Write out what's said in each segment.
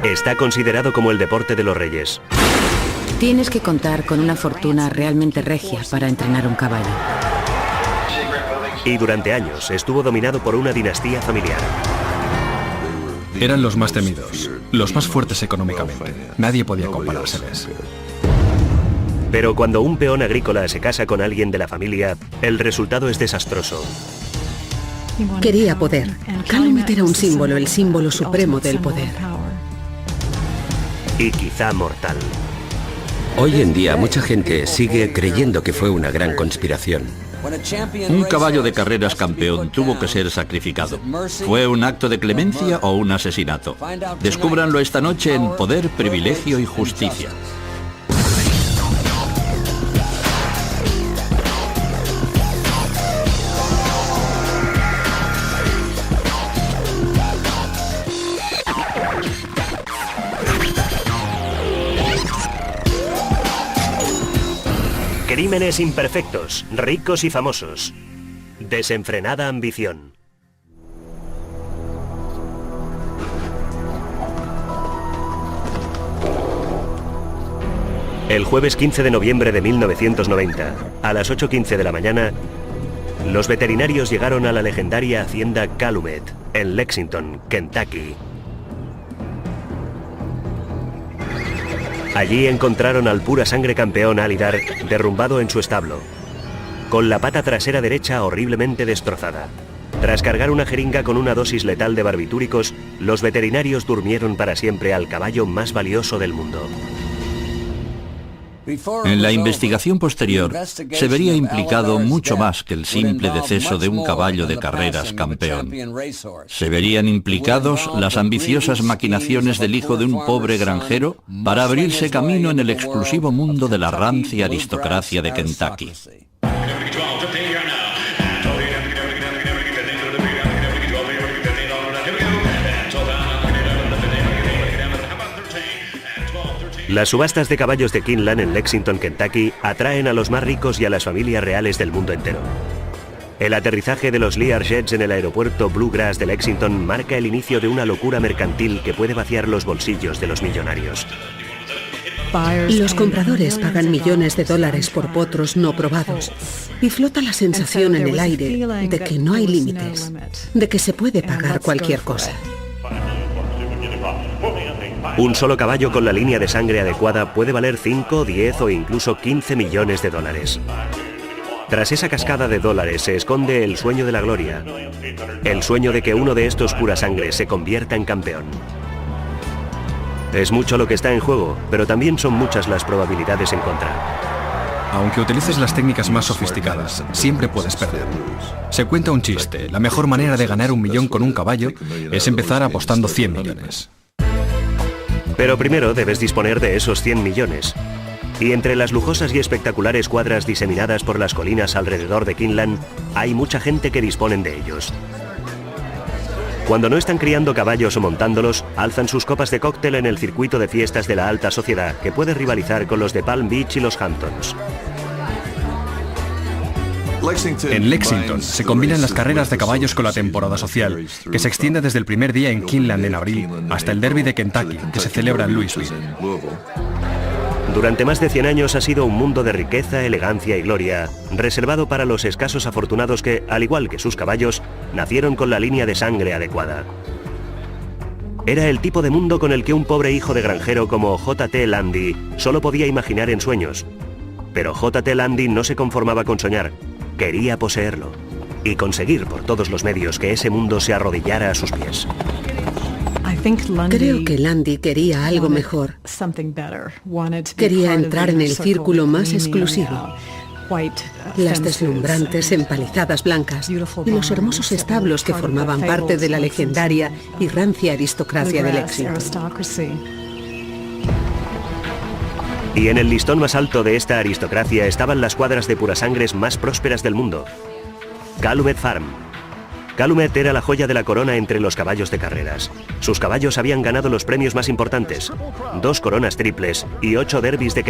Está considerado como el deporte de los reyes. Tienes que contar con una fortuna realmente regia para entrenar un caballo. Y durante años estuvo dominado por una dinastía familiar. Eran los más temidos, los más fuertes económicamente. Nadie podía comparárseles. Pero cuando un peón agrícola se casa con alguien de la familia, el resultado es desastroso. Quería poder. Calumet era un símbolo, el símbolo supremo del poder. Y quizá mortal. Hoy en día mucha gente sigue creyendo que fue una gran conspiración. Un caballo de carreras campeón tuvo que ser sacrificado. ¿Fue un acto de clemencia o un asesinato? Descúbranlo esta noche en Poder, Privilegio y Justicia. Crímenes imperfectos, ricos y famosos. Desenfrenada ambición. El jueves 15 de noviembre de 1990, a las 8:15 de la mañana, los veterinarios llegaron a la legendaria hacienda Calumet, en Lexington, Kentucky. Allí encontraron al pura sangre campeón Alydar derrumbado en su establo, con la pata trasera derecha horriblemente destrozada. Tras cargar una jeringa con una dosis letal de barbitúricos, los veterinarios durmieron para siempre al caballo más valioso del mundo. En la investigación posterior se vería implicado mucho más que el simple deceso de un caballo de carreras campeón. Se verían implicados las ambiciosas maquinaciones del hijo de un pobre granjero para abrirse camino en el exclusivo mundo de la rancia aristocracia de Kentucky. Las subastas de caballos de Keeneland en Lexington, Kentucky, atraen a los más ricos y a las familias reales del mundo entero. El aterrizaje de los Learjets en el aeropuerto Bluegrass de Lexington marca el inicio de una locura mercantil que puede vaciar los bolsillos de los millonarios. Los compradores pagan millones de dólares por potros no probados y flota la sensación en el aire de que no hay límites, de que se puede pagar cualquier cosa. Un solo caballo con la línea de sangre adecuada puede valer 5, 10 o incluso 15 millones de dólares. Tras esa cascada de dólares se esconde el sueño de la gloria, el sueño de que uno de estos pura sangre se convierta en campeón. Es mucho lo que está en juego, pero también son muchas las probabilidades en contra. Aunque utilices las técnicas más sofisticadas, siempre puedes perder. Se cuenta un chiste, la mejor manera de ganar 1 millón con un caballo es empezar apostando 100 millones. Pero primero debes disponer de esos 100 millones. Y entre las lujosas y espectaculares cuadras diseminadas por las colinas alrededor de Keeneland, hay mucha gente que disponen de ellos. Cuando no están criando caballos o montándolos, alzan sus copas de cóctel en el circuito de fiestas de la alta sociedad, que puede rivalizar con los de Palm Beach y los Hamptons. En Lexington se combinan las carreras de caballos con la temporada social, que se extiende desde el primer día en Keeneland en abril hasta el Derby de Kentucky, que se celebra en Louisville. Durante más de 100 años ha sido un mundo de riqueza, elegancia y gloria, reservado para los escasos afortunados que, al igual que sus caballos, nacieron con la línea de sangre adecuada. Era el tipo de mundo con el que un pobre hijo de granjero como J.T. Lundy solo podía imaginar en sueños. Pero J.T. Lundy no se conformaba con soñar. Quería poseerlo y conseguir por todos los medios que ese mundo se arrodillara a sus pies. Creo que Lundy quería algo mejor. Quería entrar en el círculo más exclusivo. Las deslumbrantes empalizadas blancas y los hermosos establos que formaban parte de la legendaria y rancia aristocracia de Lexington. Y en el listón más alto de esta aristocracia estaban las cuadras de purasangres más prósperas del mundo. Calumet Farm. Calumet era la joya de la corona entre los caballos de carreras. Sus caballos habían ganado los premios más importantes, 2 coronas triples y 8 derbis de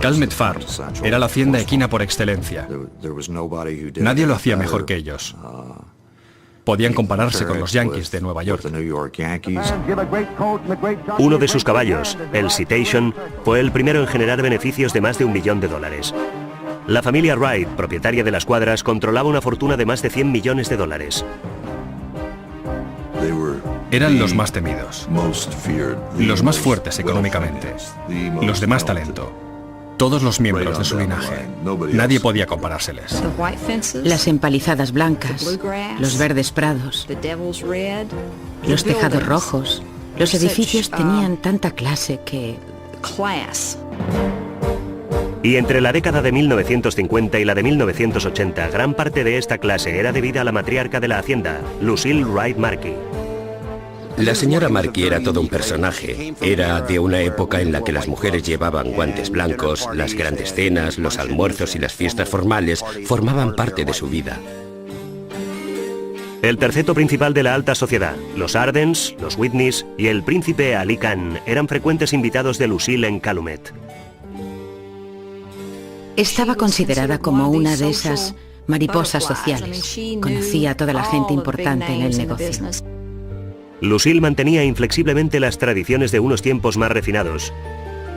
Calumet Farm era la hacienda equina por excelencia. Nadie lo hacía mejor que ellos. Podían compararse con los Yankees de Nueva York. Uno de sus caballos, el Citation, fue el primero en generar beneficios de más de $1 millón. La familia Wright, propietaria de las cuadras, controlaba una fortuna de más de $100 millones. Eran los más temidos, los más fuertes económicamente, los de más talento. Todos los miembros de su linaje. Nadie podía comparárseles. Las empalizadas blancas, los verdes prados, los tejados rojos. Los edificios tenían tanta clase que... Y entre la década de 1950 y la de 1980, gran parte de esta clase era debida a la matriarca de la hacienda, Lucille Wright Markey. La señora Markey era todo un personaje. Era de una época en la que las mujeres llevaban guantes blancos, las grandes cenas, los almuerzos y las fiestas formales formaban parte de su vida. El terceto principal de la alta sociedad, los Ardens, los Whitneys y el príncipe Ali Khan eran frecuentes invitados de Lucille en Calumet. Estaba considerada como una de esas mariposas sociales. Conocía a toda la gente importante en el negocio. Lucille mantenía inflexiblemente las tradiciones de unos tiempos más refinados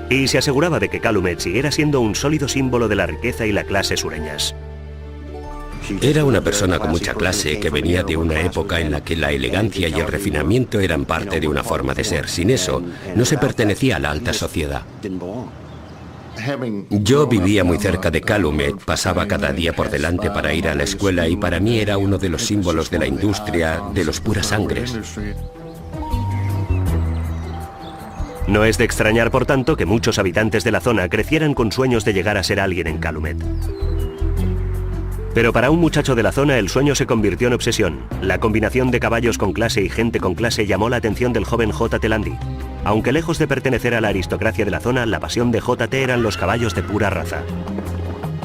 y se aseguraba de que Calumet siguiera siendo un sólido símbolo de la riqueza y la clase sureñas. Era una persona con mucha clase que venía de una época en la que la elegancia y el refinamiento eran parte de una forma de ser. Sin eso, no se pertenecía a la alta sociedad. Yo vivía muy cerca de Calumet, pasaba cada día por delante para ir a la escuela y para mí era uno de los símbolos de la industria, de los puras sangres. No es de extrañar, por tanto, que muchos habitantes de la zona crecieran con sueños de llegar a ser alguien en Calumet. Pero para un muchacho de la zona el sueño se convirtió en obsesión. La combinación de caballos con clase y gente con clase llamó la atención del joven J.T. Landy. Aunque lejos de pertenecer a la aristocracia de la zona, la pasión de J.T. eran los caballos de pura raza.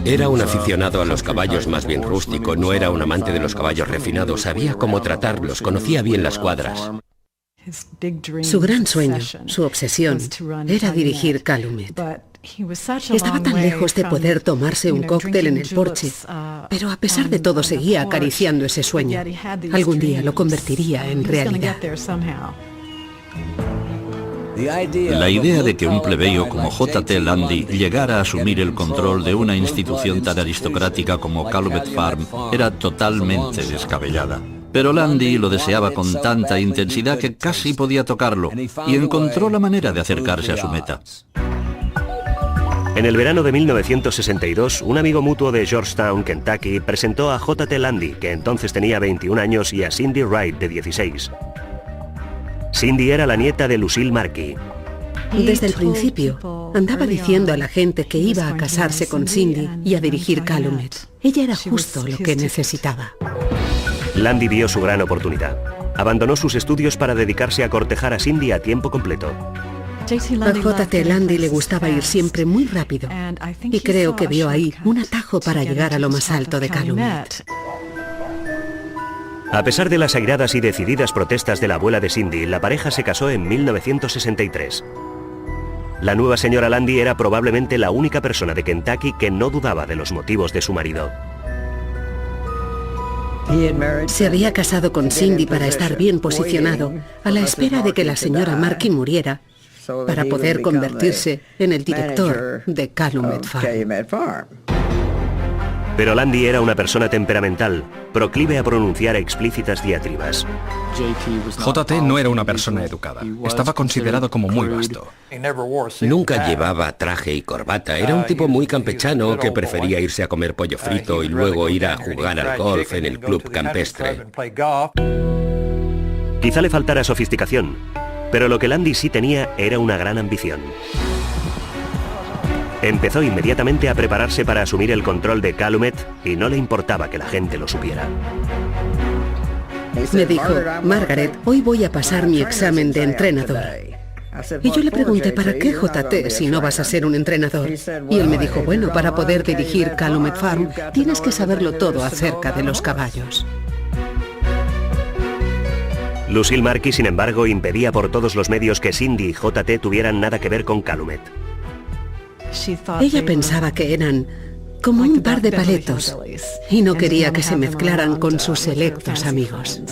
Era un aficionado a los caballos más bien rústico, no era un amante de los caballos refinados, sabía cómo tratarlos, conocía bien las cuadras. Su gran sueño, su obsesión, era dirigir Calumet. Estaba tan lejos de poder tomarse un cóctel en el porche, pero a pesar de todo seguía acariciando ese sueño. Algún día lo convertiría en realidad. La idea de que un plebeyo como J.T. Landy llegara a asumir el control de una institución tan aristocrática como Calumet Farm era totalmente descabellada. Pero Landy lo deseaba con tanta intensidad que casi podía tocarlo y encontró la manera de acercarse a su meta. En el verano de 1962, un amigo mutuo de Georgetown, Kentucky, presentó a J.T. Landy, que entonces tenía 21 años, y a Cindy Wright, de 16. Cindy era la nieta de Lucille Markey. Desde el principio, andaba diciendo a la gente que iba a casarse con Cindy y a dirigir Calumet. Ella era justo lo que necesitaba. Landy vio su gran oportunidad. Abandonó sus estudios para dedicarse a cortejar a Cindy a tiempo completo. A J.T. Landy le gustaba ir siempre muy rápido y creo que vio ahí un atajo para llegar a lo más alto de Calumet. A pesar de las airadas y decididas protestas de la abuela de Cindy, la pareja se casó en 1963. La nueva señora Landy era probablemente la única persona de Kentucky que no dudaba de los motivos de su marido. Se había casado con Cindy para estar bien posicionado, a la espera de que la señora Markey muriera, para poder convertirse en el director de Calumet Farm. Pero Landy era una persona temperamental, proclive a pronunciar explícitas diatribas. J.T. no era una persona educada. Estaba considerado como muy vasto. Nunca llevaba traje y corbata. Era un tipo muy campechano que prefería irse a comer pollo frito y luego ir a jugar al golf en el club campestre. Quizá le faltara sofisticación, pero lo que Landy sí tenía era una gran ambición. Empezó inmediatamente a prepararse para asumir el control de Calumet y no le importaba que la gente lo supiera. Me dijo, Margaret, hoy voy a pasar mi examen de entrenador. Y yo le pregunté, ¿para qué, J.T., si no vas a ser un entrenador? Y él me dijo, bueno, para poder dirigir Calumet Farm, tienes que saberlo todo acerca de los caballos. Lucille Markey, sin embargo, impedía por todos los medios que Cindy y J.T. tuvieran nada que ver con Calumet. Ella pensaba que eran como un par de paletos y no quería que se mezclaran con sus selectos amigos.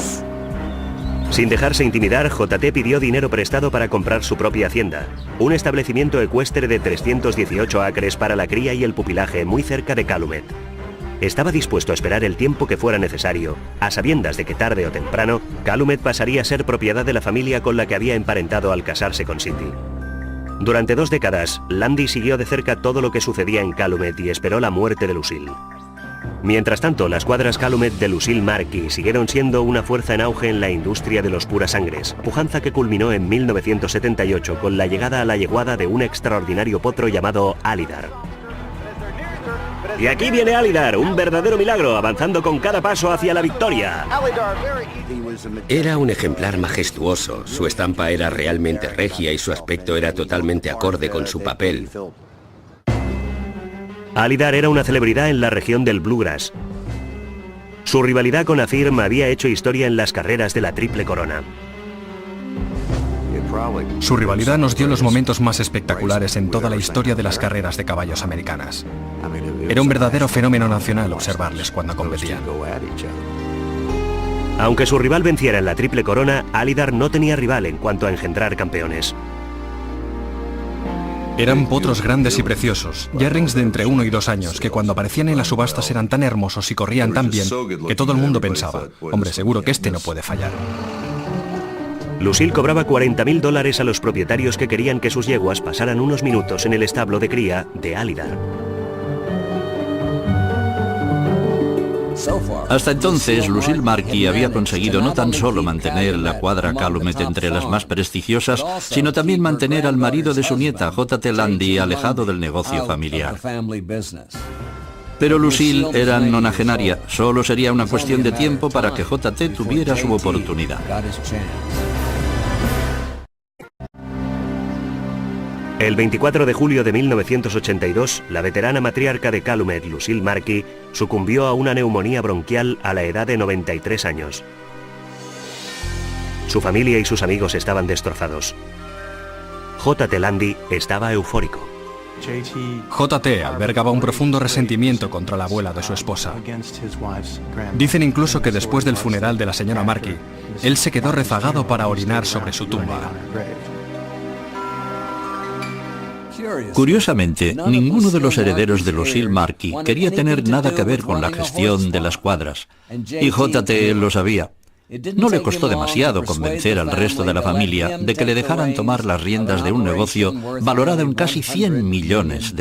Sin dejarse intimidar, JT pidió dinero prestado para comprar su propia hacienda, un establecimiento ecuestre de 318 acres para la cría y el pupilaje muy cerca de Calumet. Estaba dispuesto a esperar el tiempo que fuera necesario, a sabiendas de que tarde o temprano, Calumet pasaría a ser propiedad de la familia con la que había emparentado al casarse con Cindy. Durante 2 décadas, Lundy siguió de cerca todo lo que sucedía en Calumet y esperó la muerte de Lucille. Mientras tanto, las cuadras Calumet de Lucille Markey siguieron siendo una fuerza en auge en la industria de los purasangres, pujanza que culminó en 1978 con la llegada a la yeguada de un extraordinario potro llamado Alydar. Y aquí viene Alydar, un verdadero milagro, avanzando con cada paso hacia la victoria. Era un ejemplar majestuoso, su estampa era realmente regia y su aspecto era totalmente acorde con su papel. Alydar era una celebridad en la región del Bluegrass. Su rivalidad con Affirm había hecho historia en las carreras de la Triple Corona. Su rivalidad nos dio los momentos más espectaculares en toda la historia de las carreras de caballos americanas. Era un verdadero fenómeno nacional observarles cuando competían. Aunque su rival venciera en la Triple Corona, Alydar no tenía rival en cuanto a engendrar campeones. Eran potros grandes y preciosos, yearlings de entre 1 y 2 años, que cuando aparecían en las subastas eran tan hermosos y corrían tan bien que todo el mundo pensaba, hombre, seguro que este no puede fallar. Lucille cobraba $40.000 a los propietarios que querían que sus yeguas pasaran unos minutos en el establo de cría de Alydar. Hasta entonces, Lucille Markey había conseguido no tan solo mantener la cuadra Calumet entre las más prestigiosas, sino también mantener al marido de su nieta, J.T. Lundy, alejado del negocio familiar. Pero Lucille era nonagenaria, solo sería una cuestión de tiempo para que J.T. tuviera su oportunidad. El 24 de julio de 1982, la veterana matriarca de Calumet, Lucille Markey, sucumbió a una neumonía bronquial a la edad de 93 años. Su familia y sus amigos estaban destrozados. J.T. Lundy estaba eufórico. J.T. albergaba un profundo resentimiento contra la abuela de su esposa. Dicen incluso que después del funeral de la señora Markey, él se quedó rezagado para orinar sobre su tumba. Curiosamente, ninguno de los herederos de Lucille Markey quería tener nada que ver con la gestión de las cuadras, y J.T. lo sabía. No le costó demasiado convencer al resto de la familia de que le dejaran tomar las riendas de un negocio valorado en casi $100 millones.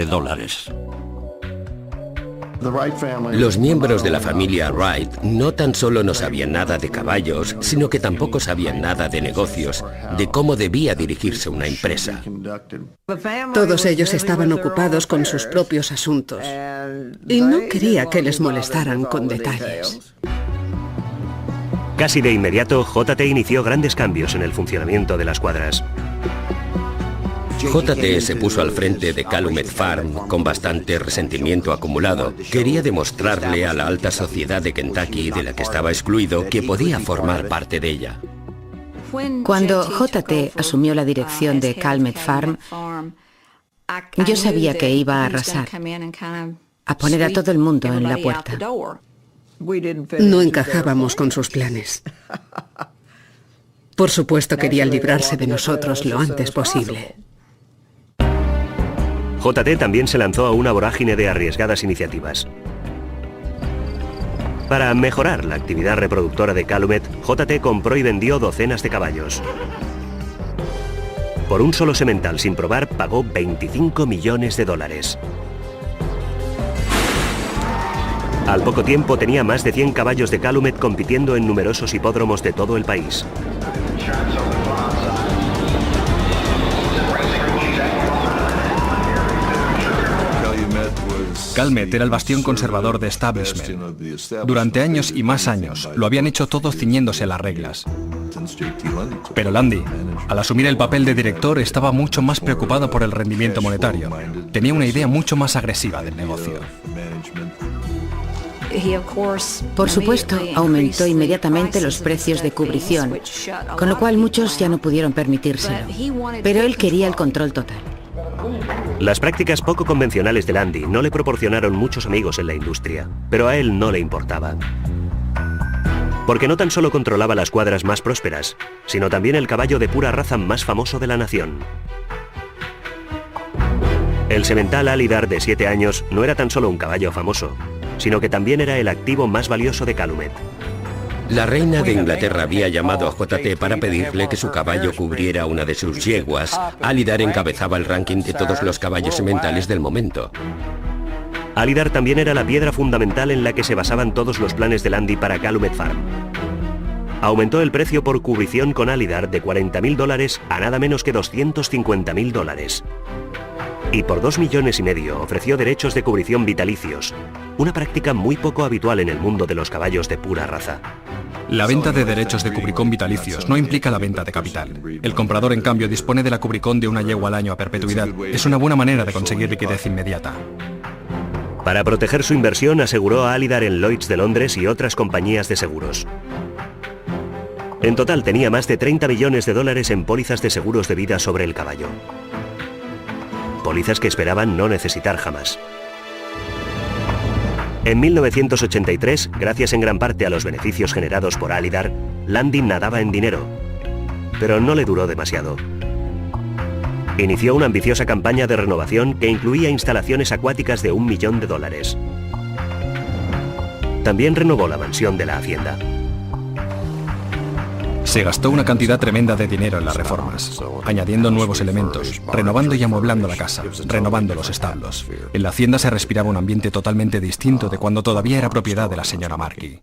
Los miembros de la familia Wright no tan solo no sabían nada de caballos, sino que tampoco sabían nada de negocios, de cómo debía dirigirse una empresa. Todos ellos estaban ocupados con sus propios asuntos y no quería que les molestaran con detalles. Casi de inmediato, J.T. inició grandes cambios en el funcionamiento de las cuadras. J.T. se puso al frente de Calumet Farm con bastante resentimiento acumulado. Quería demostrarle a la alta sociedad de Kentucky, de la que estaba excluido, que podía formar parte de ella. Cuando J.T. asumió la dirección de Calumet Farm, yo sabía que iba a arrasar, a poner a todo el mundo en la puerta. No encajábamos con sus planes. Por supuesto quería librarse de nosotros lo antes posible. J.T. también se lanzó a una vorágine de arriesgadas iniciativas. Para mejorar la actividad reproductora de Calumet, J.T. compró y vendió docenas de caballos. Por un solo semental sin probar, pagó $25 millones. Al poco tiempo tenía más de 100 caballos de Calumet compitiendo en numerosos hipódromos de todo el país. Calumet era el bastión conservador de establishment. Durante años y más años lo habían hecho todo ciñéndose a las reglas. Pero Lundy, al asumir el papel de director, estaba mucho más preocupado por el rendimiento monetario. Tenía una idea mucho más agresiva del negocio. Por supuesto, aumentó inmediatamente los precios de cubrición, con lo cual muchos ya no pudieron permitírselo. Pero él quería el control total. Las prácticas poco convencionales de Landy no le proporcionaron muchos amigos en la industria, pero a él no le importaba. Porque no tan solo controlaba las cuadras más prósperas, sino también el caballo de pura raza más famoso de la nación. El semental Alydar de 7 años no era tan solo un caballo famoso, sino que también era el activo más valioso de Calumet. La reina de Inglaterra había llamado a JT para pedirle que su caballo cubriera una de sus yeguas. Alydar encabezaba el ranking de todos los caballos sementales del momento. Alydar también era la piedra fundamental en la que se basaban todos los planes de Landy para Calumet Farm. Aumentó el precio por cubrición con Alydar de $40.000 a nada menos que $250.000. Y por $2,5 millones ofreció derechos de cubrición vitalicios, una práctica muy poco habitual en el mundo de los caballos de pura raza. La venta de derechos de cubricón vitalicios no implica la venta de capital. El comprador, en cambio, dispone de la cubricón de una yegua al año a perpetuidad. Es una buena manera de conseguir liquidez inmediata. Para proteger su inversión, aseguró a Alydar en Lloyd's de Londres y otras compañías de seguros. En total tenía más de $30 millones en pólizas de seguros de vida sobre el caballo. Pólizas que esperaban no necesitar jamás. En 1983, gracias en gran parte a los beneficios generados por Alydar, Landy nadaba en dinero. Pero no le duró demasiado. Inició una ambiciosa campaña de renovación que incluía instalaciones acuáticas de $1 millón. También renovó la mansión de la hacienda. Se gastó una cantidad tremenda de dinero en las reformas, añadiendo nuevos elementos, renovando y amueblando la casa, renovando los establos. En la hacienda se respiraba un ambiente totalmente distinto de cuando todavía era propiedad de la señora Marquis.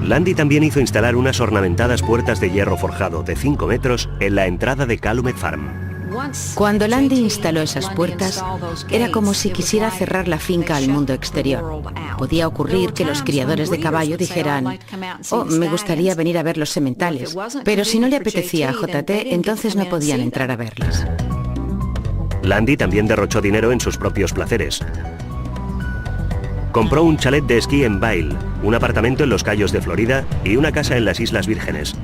Landy también hizo instalar unas ornamentadas puertas de hierro forjado de 5 metros en la entrada de Calumet Farm. Cuando Landy instaló esas puertas, era como si quisiera cerrar la finca al mundo exterior. Podía ocurrir que los criadores de caballo dijeran: «Oh, me gustaría venir a ver los sementales», pero si no le apetecía a JT, entonces no podían entrar a verlas. Landy también derrochó dinero en sus propios placeres. Compró un chalet de esquí en Vail, un apartamento en los Cayos de Florida y una casa en las Islas Vírgenes.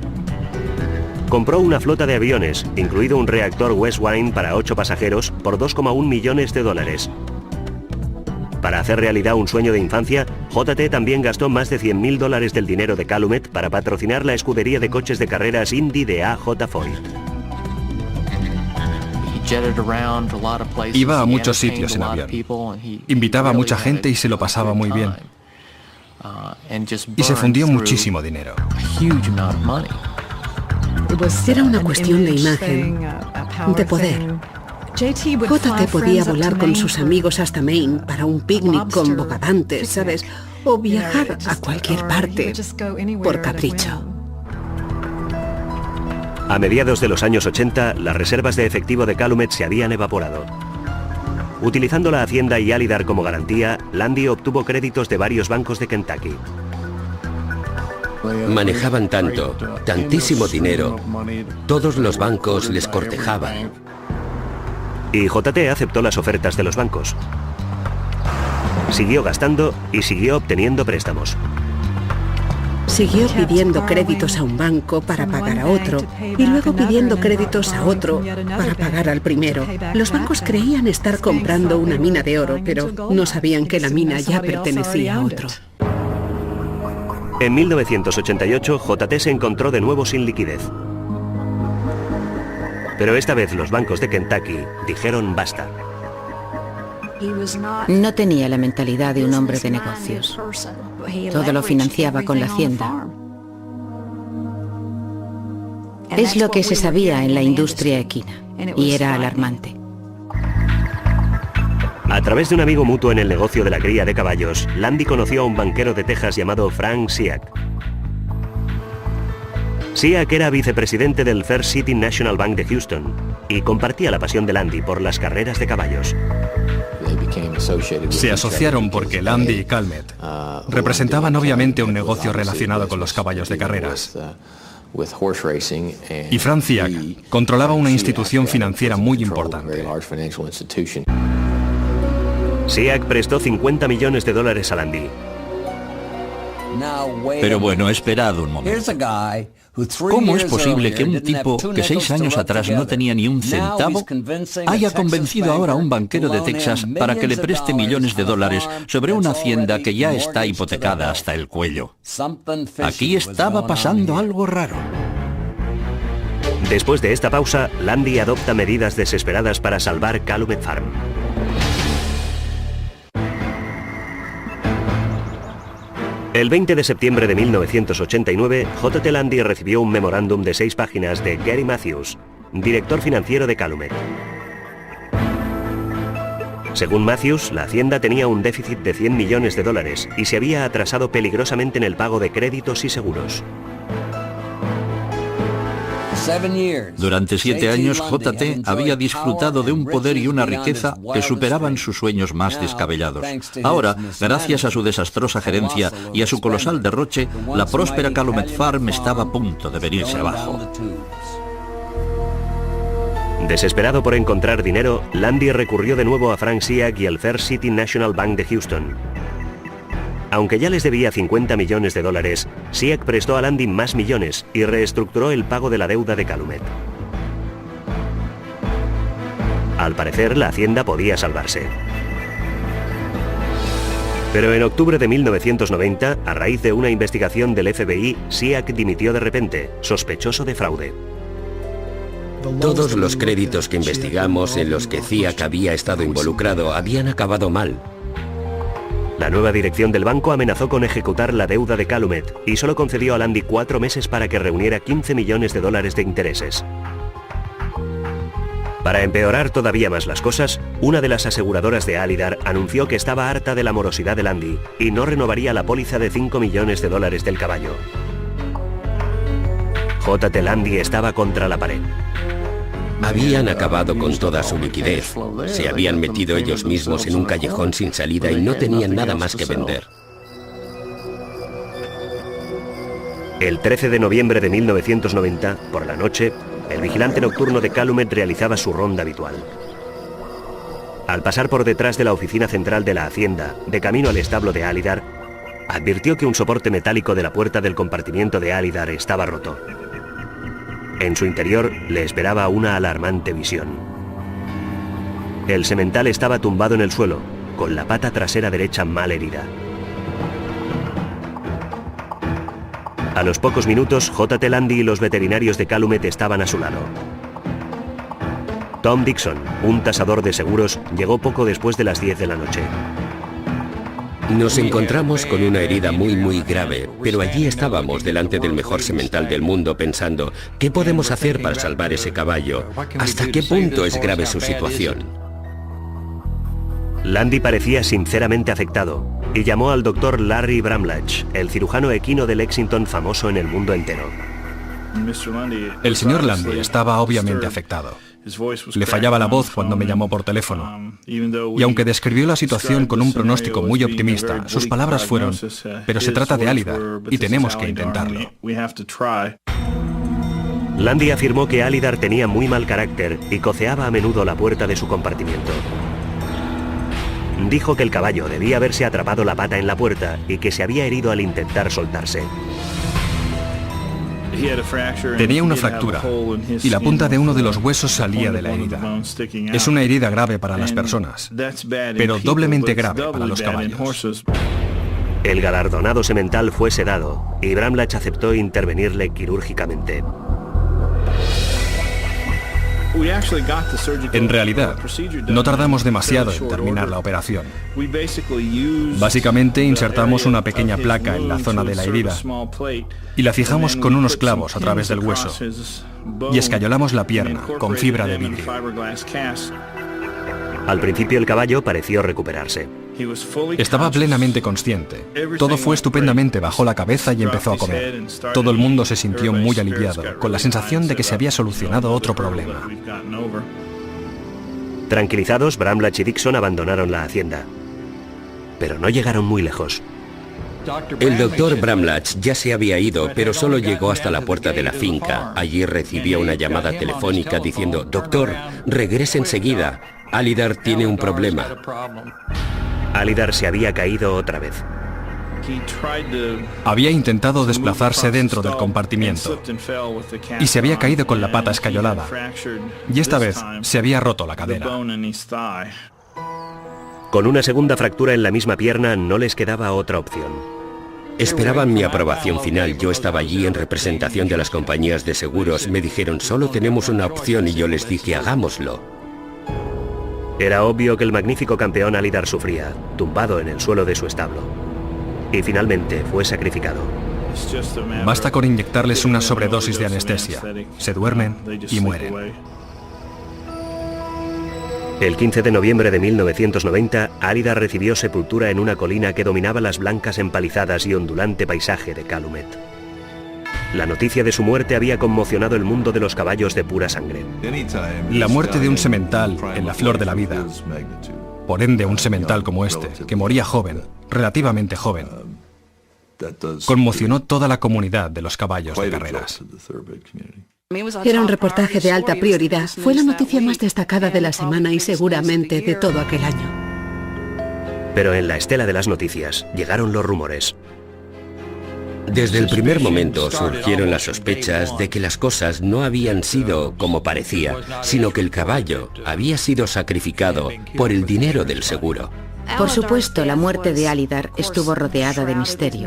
Compró una flota de aviones, incluido un reactor Westwing para 8 pasajeros, por $2,1 millones. Para hacer realidad un sueño de infancia, JT también gastó más de $100.000 del dinero de Calumet para patrocinar la escudería de coches de carreras Indy de A.J. Foyt. Iba a muchos sitios en avión. Invitaba a mucha gente y se lo pasaba muy bien. Y se fundió muchísimo dinero. Era una cuestión de imagen, de poder. JT podía volar con sus amigos hasta Maine para un picnic con bogavantes, ¿sabes? O viajar a cualquier parte por capricho. A mediados de los años 80, las reservas de efectivo de Calumet se habían evaporado. Utilizando la hacienda y Alydar como garantía, Landy obtuvo créditos de varios bancos de Kentucky. Manejaban tantísimo dinero, todos los bancos les cortejaban. Y JT aceptó las ofertas de los bancos. Siguió gastando y siguió obteniendo préstamos. Siguió pidiendo créditos a un banco para pagar a otro, y luego pidiendo créditos a otro para pagar al primero. Los bancos creían estar comprando una mina de oro, pero no sabían que la mina ya pertenecía a otro. En 1988, JT se encontró de nuevo sin liquidez. Pero esta vez los bancos de Kentucky dijeron basta. No tenía la mentalidad de un hombre de negocios. Todo lo financiaba con la hacienda. Es lo que se sabía en la industria equina, y era alarmante. A través de un amigo mutuo en el negocio de la cría de caballos, Landy conoció a un banquero de Texas llamado Frank Seac. Seac era vicepresidente del First City National Bank de Houston y compartía la pasión de Landy por las carreras de caballos. Se asociaron porque Landy y Calumet representaban obviamente un negocio relacionado con los caballos de carreras. Y Frank Seac controlaba una institución financiera muy importante. Seac prestó $50 millones a Landy. Pero bueno, esperad un momento. ¿Cómo es posible que un tipo que 6 años atrás no tenía ni un centavo haya convencido ahora a un banquero de Texas para que le preste millones de dólares sobre una hacienda que ya está hipotecada hasta el cuello? Aquí estaba pasando algo raro. Después de esta pausa, Lundy adopta medidas desesperadas para salvar Calumet Farm. El 20 de septiembre de 1989, J.T. Lundy recibió un memorándum de 6 páginas de Gary Matthews, director financiero de Calumet. Según Matthews, la hacienda tenía un déficit de 100 millones de dólares y se había atrasado peligrosamente en el pago de créditos y seguros. Durante 7 años, J.T. había disfrutado de un poder y una riqueza que superaban sus sueños más descabellados. Ahora, gracias a su desastrosa gerencia y a su colosal derroche, la próspera Calumet Farm estaba a punto de venirse abajo. Desesperado por encontrar dinero, Lundy recurrió de nuevo a Frank Seag y el First City National Bank de Houston. Aunque ya les debía 50 millones de dólares, Seag prestó a Lundy más millones y reestructuró el pago de la deuda de Calumet. Al parecer, la hacienda podía salvarse. Pero en octubre de 1990, a raíz de una investigación del FBI, Seag dimitió de repente, sospechoso de fraude. Todos los créditos que investigamos en los que Seag había estado involucrado habían acabado mal. La nueva dirección del banco amenazó con ejecutar la deuda de Calumet y solo concedió a Lundy 4 meses para que reuniera 15 millones de dólares de intereses. Para empeorar todavía más las cosas, una de las aseguradoras de Alydar anunció que estaba harta de la morosidad de Lundy y no renovaría la póliza de 5 millones de dólares del caballo. J.T. Lundy estaba contra la pared. Habían acabado con toda su liquidez. Se habían metido ellos mismos en un callejón sin salida y no tenían nada más que vender. El 13 de noviembre de 1990, por la noche, el vigilante nocturno de Calumet realizaba su ronda habitual. Al pasar por detrás de la oficina central de la hacienda, de camino al establo de Alydar, advirtió que un soporte metálico de la puerta del compartimiento de Alydar estaba roto. En su interior le esperaba una alarmante visión. El semental estaba tumbado en el suelo, con la pata trasera derecha mal herida. A los pocos minutos, J.T. Lundy y los veterinarios de Calumet estaban a su lado. Tom Dixon, un tasador de seguros, llegó poco después de las 10 de la noche. Nos encontramos con una herida muy grave, pero allí estábamos delante del mejor semental del mundo pensando, ¿qué podemos hacer para salvar ese caballo? ¿Hasta qué punto es grave su situación? Lundy parecía sinceramente afectado y llamó al doctor Larry Bramlach, el cirujano equino de Lexington famoso en el mundo entero. El señor Lundy estaba obviamente afectado. Le fallaba la voz cuando me llamó por teléfono. Y aunque describió la situación con un pronóstico muy optimista, sus palabras fueron, pero se trata de Alydar y tenemos que intentarlo. Lundy afirmó que Alydar tenía muy mal carácter y coceaba a menudo la puerta de su compartimiento. Dijo que el caballo debía haberse atrapado la pata en la puerta y que se había herido al intentar soltarse. Tenía una fractura y la punta de uno de los huesos salía de la herida. Es una herida grave para las personas, pero doblemente grave para los caballos. El galardonado semental fue sedado y Bramlach aceptó intervenirle quirúrgicamente. En realidad, no tardamos demasiado en terminar la operación. Básicamente insertamos una pequeña placa en la zona de la herida y la fijamos con unos clavos a través del hueso y escayolamos la pierna con fibra de vidrio. Al principio el caballo pareció recuperarse. Estaba plenamente consciente. Todo fue estupendamente, bajó la cabeza y empezó a comer. Todo el mundo se sintió muy aliviado, con la sensación de que se había solucionado otro problema. Tranquilizados, Bramlach y Dixon abandonaron la hacienda. Pero no llegaron muy lejos. El doctor Bramlach ya se había ido, pero solo llegó hasta la puerta de la finca. Allí recibió una llamada telefónica diciendo, «Doctor, regrese enseguida. Alydar tiene un problema». Alydar se había caído otra vez. Había intentado desplazarse dentro del compartimiento y se había caído con la pata escayolada. Y esta vez se había roto la cadera. Con una segunda fractura en la misma pierna no les quedaba otra opción. Esperaban mi aprobación final. Yo estaba allí en representación de las compañías de seguros. Me dijeron, solo tenemos una opción, y yo les dije, hagámoslo. Era obvio que el magnífico campeón Alydar sufría, tumbado en el suelo de su establo. Y finalmente fue sacrificado. Basta con inyectarles una sobredosis de anestesia. Se duermen y mueren. El 15 de noviembre de 1990, Alydar recibió sepultura en una colina que dominaba las blancas empalizadas y ondulante paisaje de Calumet. La noticia de su muerte había conmocionado el mundo de los caballos de pura sangre. La muerte de un semental en la flor de la vida, por ende un semental como este, que moría joven, relativamente joven, conmocionó toda la comunidad de los caballos de carreras. Era un reportaje de alta prioridad. Fue la noticia más destacada de la semana y seguramente de todo aquel año. Pero en la estela de las noticias llegaron los rumores. Desde el primer momento surgieron las sospechas de que las cosas no habían sido como parecía, sino que el caballo había sido sacrificado por el dinero del seguro. Por supuesto, la muerte de Alydar estuvo rodeada de misterio.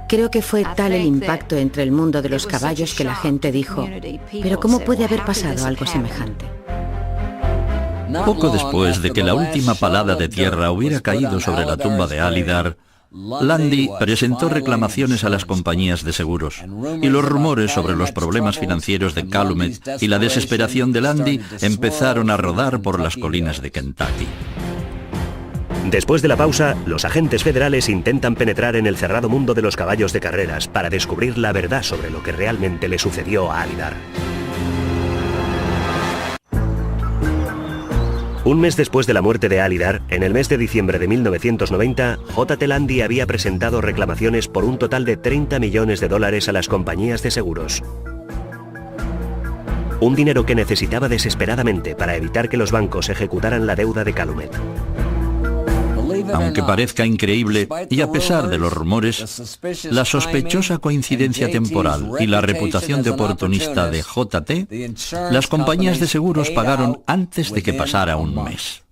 Creo que fue tal el impacto entre el mundo de los caballos que la gente dijo, ¿pero cómo puede haber pasado algo semejante? Poco después de que la última palada de tierra hubiera caído sobre la tumba de Alydar, Lundy presentó reclamaciones a las compañías de seguros, y los rumores sobre los problemas financieros de Calumet y la desesperación de Lundy empezaron a rodar por las colinas de Kentucky. Después de la pausa, los agentes federales intentan penetrar en el cerrado mundo de los caballos de carreras para descubrir la verdad sobre lo que realmente le sucedió a Alydar. Un mes después de la muerte de Alydar, en el mes de diciembre de 1990, J.T. Lundy había presentado reclamaciones por un total de $30 millones a las compañías de seguros. Un dinero que necesitaba desesperadamente para evitar que los bancos ejecutaran la deuda de Calumet. Aunque parezca increíble, y a pesar de los rumores, la sospechosa coincidencia temporal y la reputación de oportunista de J.T., las compañías de seguros pagaron antes de que pasara un mes.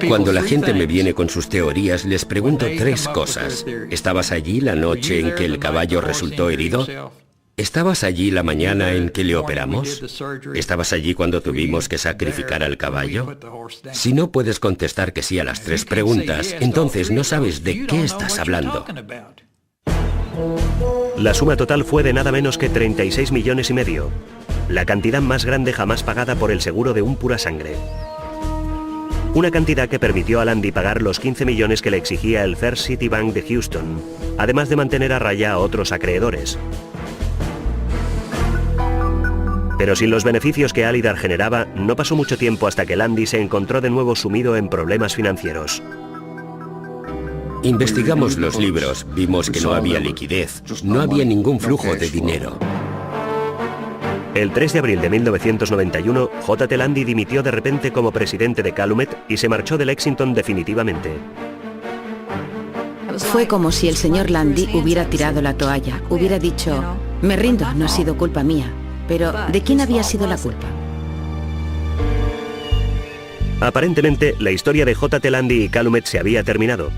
Cuando la gente me viene con sus teorías, les pregunto 3 cosas. ¿Estabas allí la noche en que el caballo resultó herido? ¿Estabas allí la mañana en que le operamos? ¿Estabas allí cuando tuvimos que sacrificar al caballo? Si no puedes contestar que sí a las 3 preguntas, entonces no sabes de qué estás hablando. La suma total fue de nada menos que $36,5 millones, la cantidad más grande jamás pagada por el seguro de un pura sangre. Una cantidad que permitió a Lundy pagar los 15 millones que le exigía el First City Bank de Houston, además de mantener a raya a otros acreedores. Pero sin los beneficios que Alydar generaba, no pasó mucho tiempo hasta que Lundy se encontró de nuevo sumido en problemas financieros. Investigamos los libros, vimos que no había liquidez, no había ningún flujo de dinero. El 3 de abril de 1991, J.T. Lundy dimitió de repente como presidente de Calumet y se marchó de Lexington definitivamente. Fue como si el señor Lundy hubiera tirado la toalla, hubiera dicho, me rindo, no ha sido culpa mía. Pero, ¿de quién había sido la culpa? Aparentemente, la historia de J.T. Lundy y Calumet se había terminado.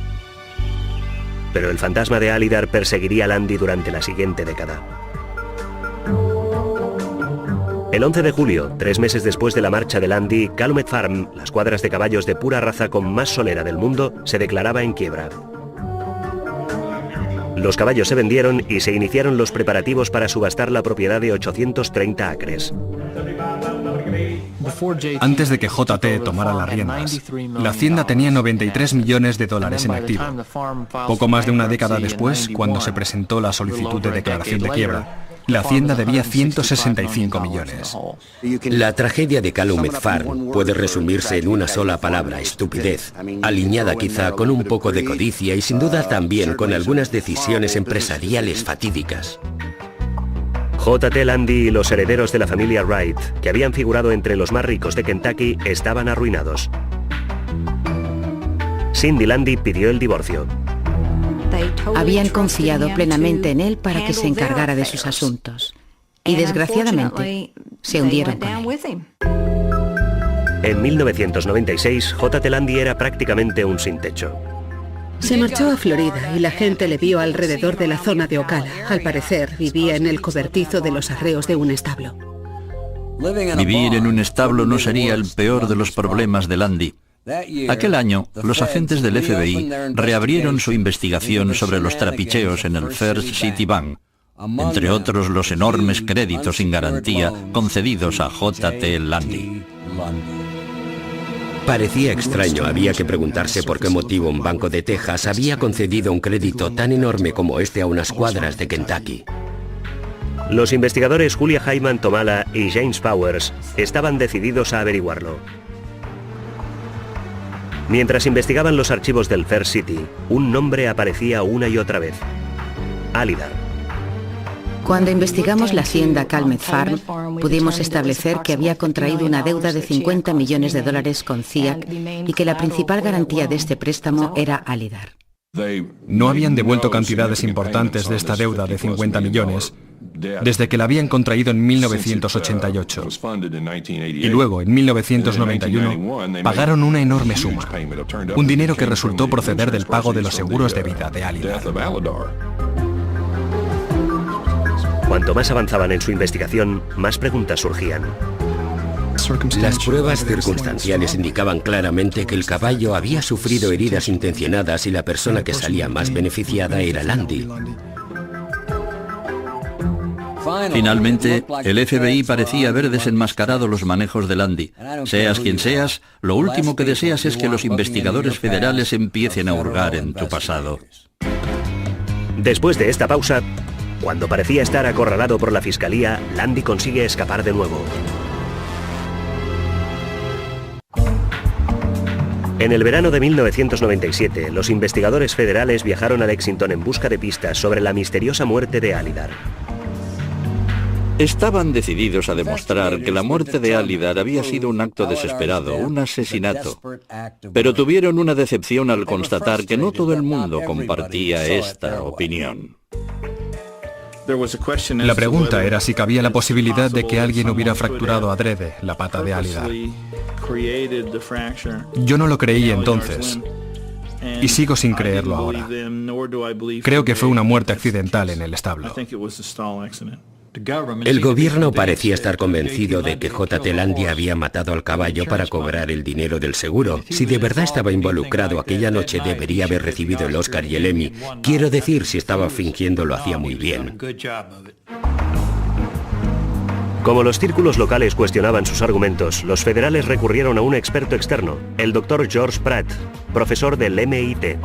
Pero el fantasma de Alydar perseguiría a Lundy durante la siguiente década. El 11 de julio, 3 meses después de la marcha de Lundy, Calumet Farm, las cuadras de caballos de pura raza con más solera del mundo, se declaraba en quiebra. Los caballos se vendieron y se iniciaron los preparativos para subastar la propiedad de 830 acres. Antes de que J.T. tomara las riendas, la hacienda tenía $93 millones en activo. Poco más de una década después, cuando se presentó la solicitud de declaración de quiebra, la hacienda debía 165 millones. La tragedia de Calumet Farm puede resumirse en una sola palabra: estupidez, alineada quizá con un poco de codicia y sin duda también con algunas decisiones empresariales fatídicas. J.T. Lundy y los herederos de la familia Wright, que habían figurado entre los más ricos de Kentucky, estaban arruinados. Cindy Landy pidió el divorcio. Habían confiado plenamente en él para que se encargara de sus asuntos. Y desgraciadamente se hundieron con él. En 1996, J.T. Landy era prácticamente un sin techo. Se marchó a Florida y la gente le vio alrededor de la zona de Ocala. Al parecer, vivía en el cobertizo de los arreos de un establo. Vivir en un establo no sería el peor de los problemas de Landy. Aquel año, los agentes del FBI reabrieron su investigación sobre los trapicheos en el First City Bank, entre otros los enormes créditos sin garantía concedidos a J.T. Landy. Parecía extraño, había que preguntarse por qué motivo un banco de Texas había concedido un crédito tan enorme como este a unas cuadras de Kentucky. Los investigadores Julia Hyman Tomala y James Powers estaban decididos a averiguarlo. Mientras investigaban los archivos del First City, un nombre aparecía una y otra vez: Alydar. Cuando investigamos la hacienda Calumet Farm, pudimos establecer que había contraído una deuda de $50 millones con CIAC y que la principal garantía de este préstamo era Alydar. No habían devuelto cantidades importantes de esta deuda de 50 millones desde que la habían contraído en 1988. Y luego, en 1991, pagaron una enorme suma, un dinero que resultó proceder del pago de los seguros de vida de Alydar. Cuanto más avanzaban en su investigación, más preguntas surgían. Las pruebas circunstanciales indicaban claramente que el caballo había sufrido heridas intencionadas y la persona que salía más beneficiada era Landy. Finalmente, el FBI parecía haber desenmascarado los manejos de Landy. Seas quien seas, lo último que deseas es que los investigadores federales empiecen a hurgar en tu pasado. Después de esta pausa, cuando parecía estar acorralado por la fiscalía, Landy consigue escapar de nuevo. En el verano de 1997, los investigadores federales viajaron a Lexington en busca de pistas sobre la misteriosa muerte de Alydar. Estaban decididos a demostrar que la muerte de Alydar había sido un acto desesperado, un asesinato. Pero tuvieron una decepción al constatar que no todo el mundo compartía esta opinión. La pregunta era si cabía la posibilidad de que alguien hubiera fracturado adrede la pata de Alydar. Yo no lo creí entonces, y sigo sin creerlo ahora. Creo que fue una muerte accidental en el establo. El gobierno parecía estar convencido de que J.T. Landy había matado al caballo para cobrar el dinero del seguro. Si de verdad estaba involucrado aquella noche, debería haber recibido el Oscar y el Emmy. Quiero decir, si estaba fingiendo, lo hacía muy bien. Como los círculos locales cuestionaban sus argumentos, los federales recurrieron a un experto externo, el Dr. George Pratt, profesor del MIT.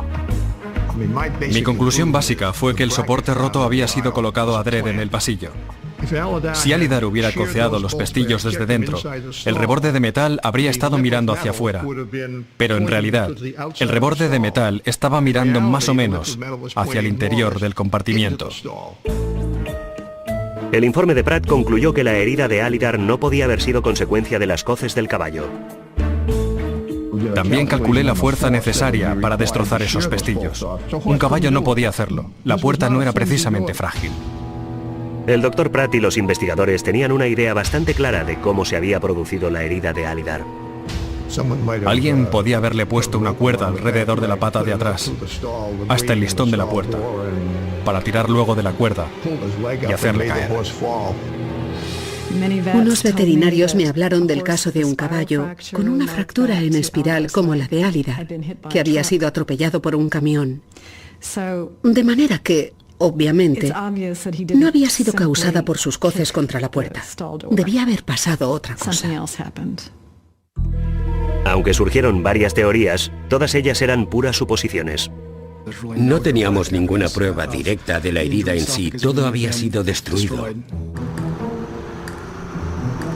Mi conclusión básica fue que el soporte roto había sido colocado adrede en el pasillo. Si Alydar hubiera coceado los pestillos desde dentro, el reborde de metal habría estado mirando hacia afuera. Pero en realidad, el reborde de metal estaba mirando más o menos hacia el interior del compartimiento. El informe de Pratt concluyó que la herida de Alydar no podía haber sido consecuencia de las coces del caballo. También calculé la fuerza necesaria para destrozar esos pestillos. Un caballo no podía hacerlo. La puerta no era precisamente frágil. El Dr. Pratt y los investigadores tenían una idea bastante clara de cómo se había producido la herida de Alydar. Alguien podía haberle puesto una cuerda alrededor de la pata de atrás, hasta el listón de la puerta, para tirar luego de la cuerda y hacerle caer. Unos veterinarios me hablaron del caso de un caballo con una fractura en espiral como la de Alydar, que había sido atropellado por un camión. De manera que, obviamente, no había sido causada por sus coces contra la puerta. Debía haber pasado otra cosa. Aunque surgieron varias teorías, todas ellas eran puras suposiciones. No teníamos ninguna prueba directa de la herida en sí, todo había sido destruido.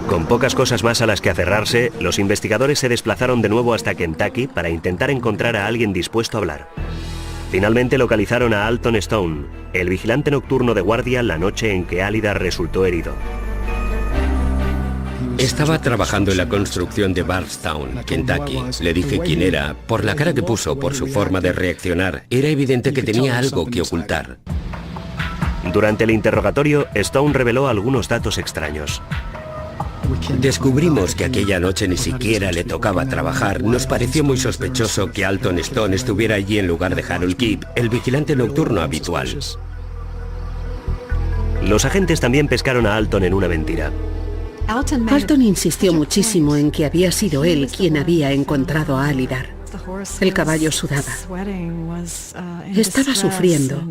Con pocas cosas más a las que aferrarse, los investigadores se desplazaron de nuevo hasta Kentucky para intentar encontrar a alguien dispuesto a hablar. Finalmente localizaron a Alton Stone, el vigilante nocturno de guardia la noche en que Alydar resultó herido. Estaba trabajando en la construcción de Bardstown, Kentucky. Le dije quién era. Por la cara que puso, por su forma de reaccionar, era evidente que tenía algo que ocultar. Durante el interrogatorio, Stone reveló algunos datos extraños. Descubrimos que aquella noche ni siquiera le tocaba trabajar. Nos pareció muy sospechoso que Alton Stone estuviera allí en lugar de Harold Kipp, el vigilante nocturno habitual. Los agentes también pescaron a Alton en una mentira. Alton insistió muchísimo en que había sido él quien había encontrado a Alydar. El caballo sudaba. Estaba sufriendo.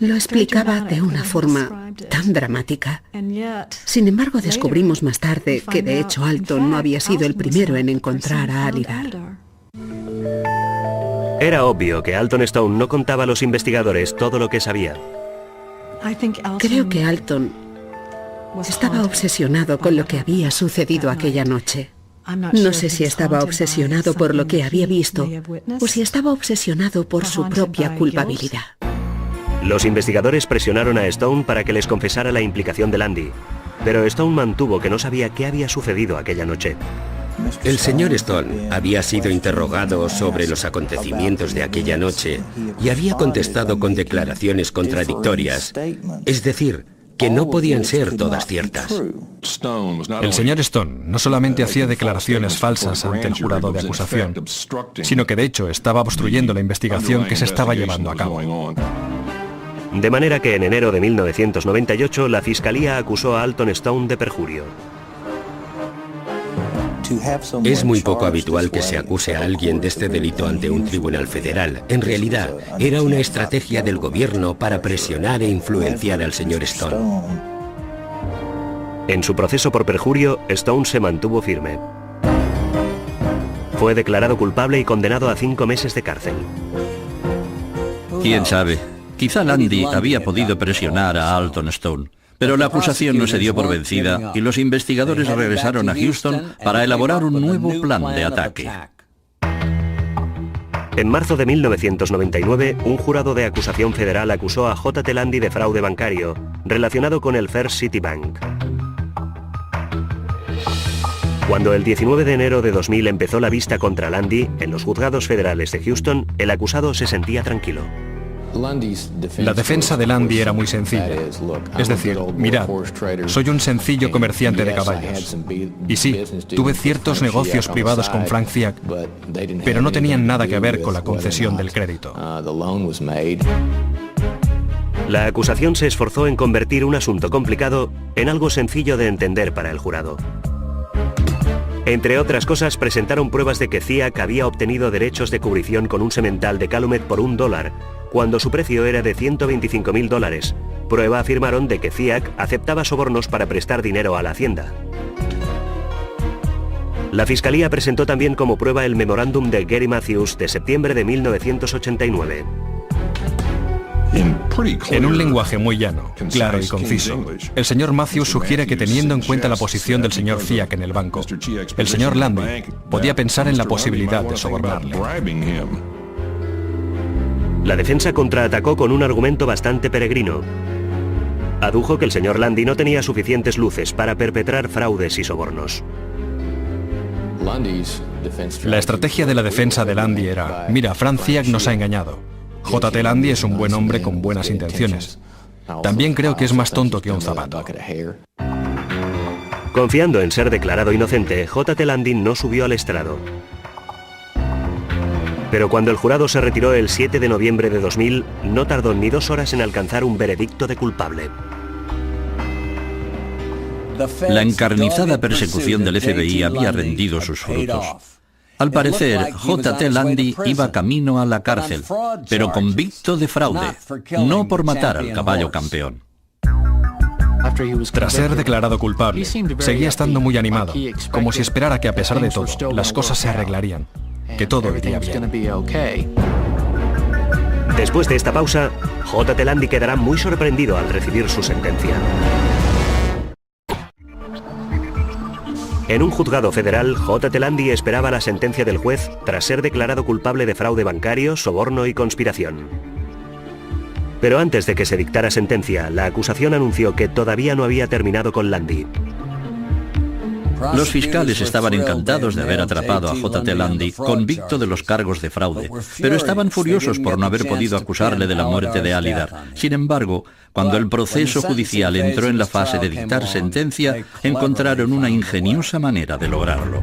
Lo explicaba de una forma tan dramática. Sin embargo, descubrimos más tarde que de hecho Alton no había sido el primero en encontrar a Alydar. Era obvio que Alton Stone no contaba a los investigadores todo lo que sabía. Creo que Alton estaba obsesionado con lo que había sucedido aquella noche. No sé si estaba obsesionado por lo que había visto o si estaba obsesionado por su propia culpabilidad. Los investigadores presionaron a Stone para que les confesara la implicación de Landy, pero Stone mantuvo que no sabía qué había sucedido aquella noche. El señor Stone había sido interrogado sobre los acontecimientos de aquella noche y había contestado con declaraciones contradictorias, es decir, que no podían ser todas ciertas. El señor Stone no solamente hacía declaraciones falsas ante el jurado de acusación, sino que de hecho estaba obstruyendo la investigación que se estaba llevando a cabo. De manera que en enero de 1998 la Fiscalía acusó a Alton Stone de perjurio. Es muy poco habitual que se acuse a alguien de este delito ante un tribunal federal. En realidad, era una estrategia del gobierno para presionar e influenciar al señor Stone. En su proceso por perjurio, Stone se mantuvo firme. Fue declarado culpable y condenado a 5 meses de cárcel. ¿Quién sabe? Quizá Landy había podido presionar a Alton Stone. Pero la acusación no se dio por vencida y los investigadores regresaron a Houston para elaborar un nuevo plan de ataque. En marzo de 1999, un jurado de acusación federal acusó a J.T. Landy de fraude bancario, relacionado con el First City Bank. Cuando el 19 de enero de 2000 empezó la vista contra Landy, en los juzgados federales de Houston, el acusado se sentía tranquilo. La defensa de Landy era muy sencilla. Es decir, mirad, soy un sencillo comerciante de caballos. Y sí, tuve ciertos negocios privados con Frank Fiak, pero no tenían nada que ver con la concesión del crédito. La acusación se esforzó en convertir un asunto complicado en algo sencillo de entender para el jurado. Entre otras cosas, presentaron pruebas de que Fiak había obtenido derechos de cubrición con un semental de Calumet por $1, cuando su precio era de $125.000. Prueba afirmaron de que Fiak aceptaba sobornos para prestar dinero a la hacienda. La Fiscalía presentó también como prueba el memorándum de Gary Matthews de septiembre de 1989. En un lenguaje muy llano, claro y conciso, el señor Matthews sugiere que teniendo en cuenta la posición del señor Fiak en el banco, el señor Landy podía pensar en la posibilidad de sobornarle. La defensa contraatacó con un argumento bastante peregrino. Adujo que el señor Landy no tenía suficientes luces para perpetrar fraudes y sobornos. La estrategia de la defensa de Landy era, mira, Frank Fiak nos ha engañado. J.T. Landy es un buen hombre con buenas intenciones. También creo que es más tonto que un zapato. Confiando en ser declarado inocente, J.T. Landy no subió al estrado. Pero cuando el jurado se retiró el 7 de noviembre de 2000, no tardó ni 2 horas en alcanzar un veredicto de culpable. La encarnizada persecución del FBI había rendido sus frutos. Al parecer, J.T. Landy iba camino a la cárcel, pero convicto de fraude, no por matar al caballo campeón. Tras ser declarado culpable, seguía estando muy animado, como si esperara que a pesar de todo, las cosas se arreglarían, que todo iría bien. Después de esta pausa, J.T. Landy quedará muy sorprendido al recibir su sentencia. En un juzgado federal, J.T. Landy esperaba la sentencia del juez tras ser declarado culpable de fraude bancario, soborno y conspiración. Pero antes de que se dictara sentencia, la acusación anunció que todavía no había terminado con Landy. Los fiscales estaban encantados de haber atrapado a J.T. Lundy, convicto de los cargos de fraude, pero estaban furiosos por no haber podido acusarle de la muerte de Alydar. Sin embargo, cuando el proceso judicial entró en la fase de dictar sentencia, encontraron una ingeniosa manera de lograrlo.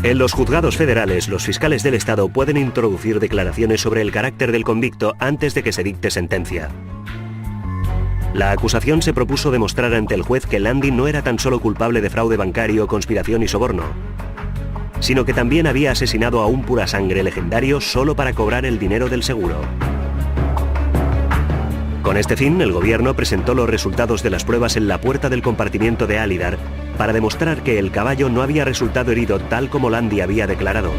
En los juzgados federales, los fiscales del Estado pueden introducir declaraciones sobre el carácter del convicto antes de que se dicte sentencia. La acusación se propuso demostrar ante el juez que Lundy no era tan solo culpable de fraude bancario, conspiración y soborno, sino que también había asesinado a un purasangre legendario solo para cobrar el dinero del seguro. Con este fin, el gobierno presentó los resultados de las pruebas en la puerta del compartimiento de Alydar para demostrar que el caballo no había resultado herido tal como Lundy había declarado.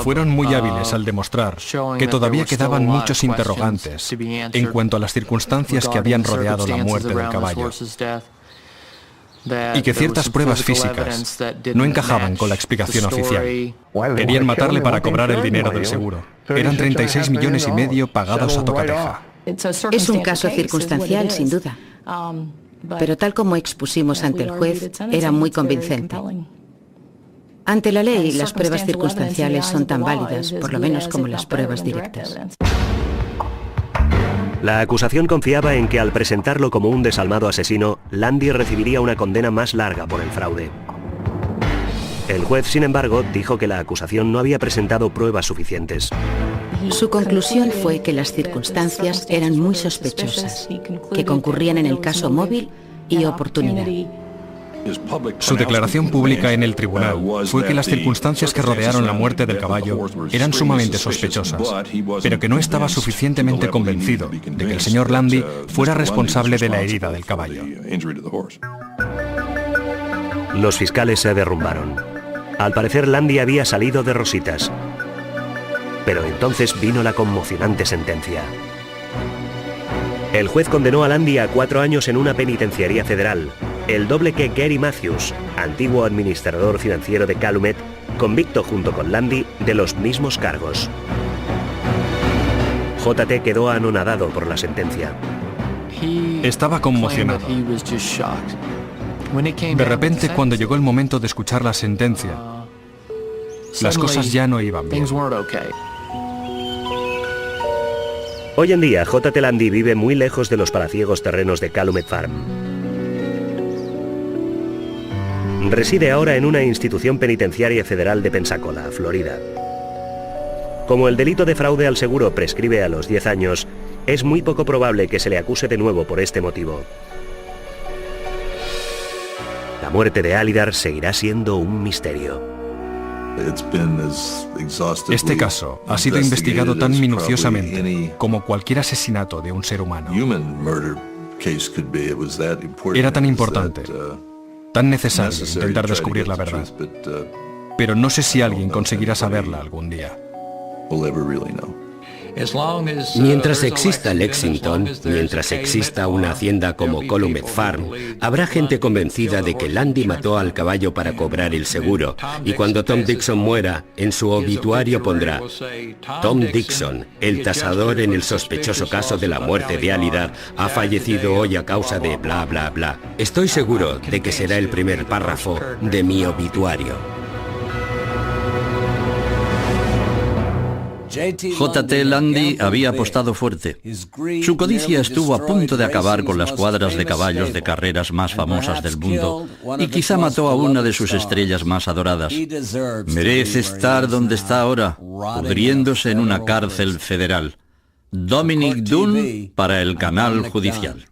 Fueron muy hábiles al demostrar que todavía quedaban muchos interrogantes en cuanto a las circunstancias que habían rodeado la muerte del caballo, y que ciertas pruebas físicas no encajaban con la explicación oficial. Querían matarle para cobrar el dinero del seguro. Eran 36,5 millones pagados a tocateja. Es un caso circunstancial, sin duda. Pero tal como expusimos ante el juez, era muy convincente. Ante la ley, las pruebas circunstanciales son tan válidas, por lo menos como las pruebas directas. La acusación confiaba en que al presentarlo como un desalmado asesino, Lundy recibiría una condena más larga por el fraude. El juez, sin embargo, dijo que la acusación no había presentado pruebas suficientes. Su conclusión fue que las circunstancias eran muy sospechosas, que concurrían en el caso móvil y oportunidad. Su declaración pública en el tribunal fue que las circunstancias que rodearon la muerte del caballo eran sumamente sospechosas, pero que no estaba suficientemente convencido de que el señor Lundy fuera responsable de la herida del caballo. Los fiscales se derrumbaron. Al parecer, Lundy había salido de rositas. Pero entonces vino la conmocionante sentencia. El juez condenó a Lundy a 4 años en una penitenciaría federal, el doble que Gary Matthews, antiguo administrador financiero de Calumet, convicto junto con Lundy de los mismos cargos. J.T. quedó anonadado por la sentencia. Estaba conmocionado. De repente, cuando llegó el momento de escuchar la sentencia, las cosas ya no iban bien. Hoy en día, J.T. Lundy vive muy lejos de los palaciegos terrenos de Calumet Farm. Reside ahora en una institución penitenciaria federal de Pensacola, Florida. Como el delito de fraude al seguro prescribe a los 10 años, es muy poco probable que se le acuse de nuevo por este motivo. La muerte de Alydar seguirá siendo un misterio. Este caso ha sido investigado tan minuciosamente como cualquier asesinato de un ser humano. Era tan importante, tan necesario intentar descubrir la verdad. Pero no sé si alguien conseguirá saberla algún día. Mientras exista Lexington, mientras exista una hacienda como Calumet Farm, habrá gente convencida de que Lundy mató al caballo para cobrar el seguro, y cuando Tom Dixon muera, en su obituario pondrá: Tom Dixon, el tasador en el sospechoso caso de la muerte de Alydar, ha fallecido hoy a causa de bla bla bla. Estoy seguro de que será el primer párrafo de mi obituario. J.T. Lundy había apostado fuerte. Su codicia estuvo a punto de acabar con las cuadras de caballos de carreras más famosas del mundo y quizá mató a una de sus estrellas más adoradas. Merece estar donde está ahora, pudriéndose en una cárcel federal. Dominic Dunne para el Canal Judicial.